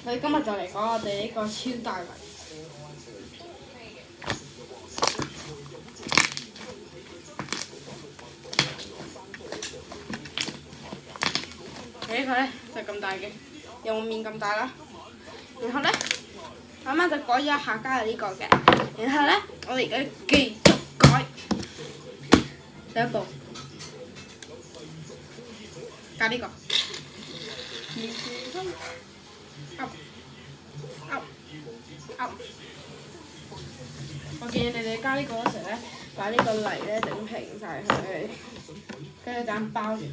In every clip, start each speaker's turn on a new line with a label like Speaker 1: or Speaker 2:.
Speaker 1: 我哋今日就嚟講我哋呢個超大圍。呢個咧就咁大嘅，有我面咁大啦。然後咧，啱啱就改咗一下加咗呢個嘅。然後咧，我哋而家繼續改。第一步，加呢個。我建議你哋加呢個嗰時咧，把呢個泥咧整平晒佢，跟住等包住佢。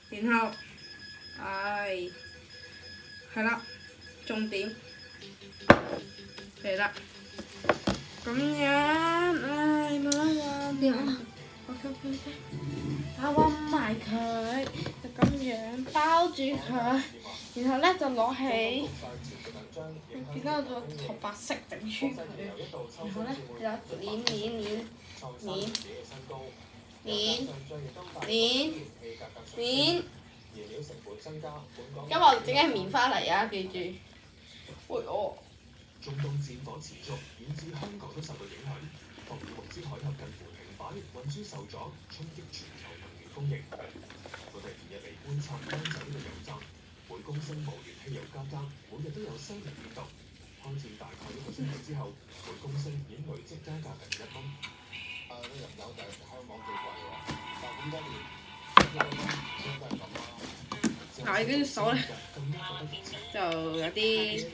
Speaker 1: 然後係啦，重點嚟啦，咁樣，冇得玩點啊 ？OK， 打穩埋佢，就咁樣包住佢，然後咧就攞起，點解我個頭白色整穿佢？然後咧就捏。今日我整嘅係棉花泥啊，記住。喂我。
Speaker 2: 中東戰火持續，以致香港都受到影響。霍爾木茲海峽近乎停擺，運輸受阻，衝擊全球能源供應。我哋連日嚟觀察灣仔呢個油站，每公升無鉛汽油價格每日都有收入變動。開戰大概1個星期之後，每公升已經累積加價近1蚊。個入油就係香港最貴喎，但係咁多年，都係咁啦。
Speaker 1: 嗱，你嗰隻手咧就有啲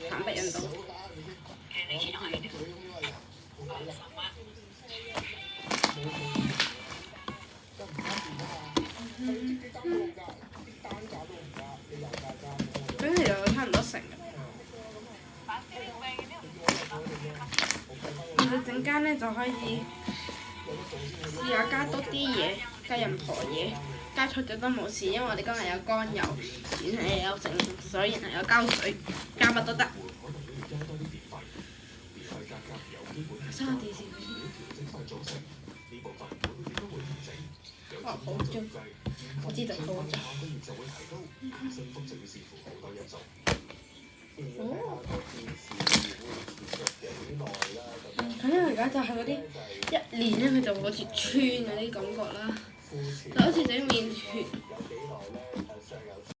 Speaker 1: 慘不忍睹。咁其實差唔多成。你陣間咧就可以試下加多啲嘢，加任何嘢。加錯咗都冇事，因為我哋今日有乾油，然後有整水，然後有膠水，加乜都得。收下電線哦，好中，我知道好中。咁因為而家就係嗰啲一練咧，佢就會好似穿嗰啲感覺啦。就好似整麵團，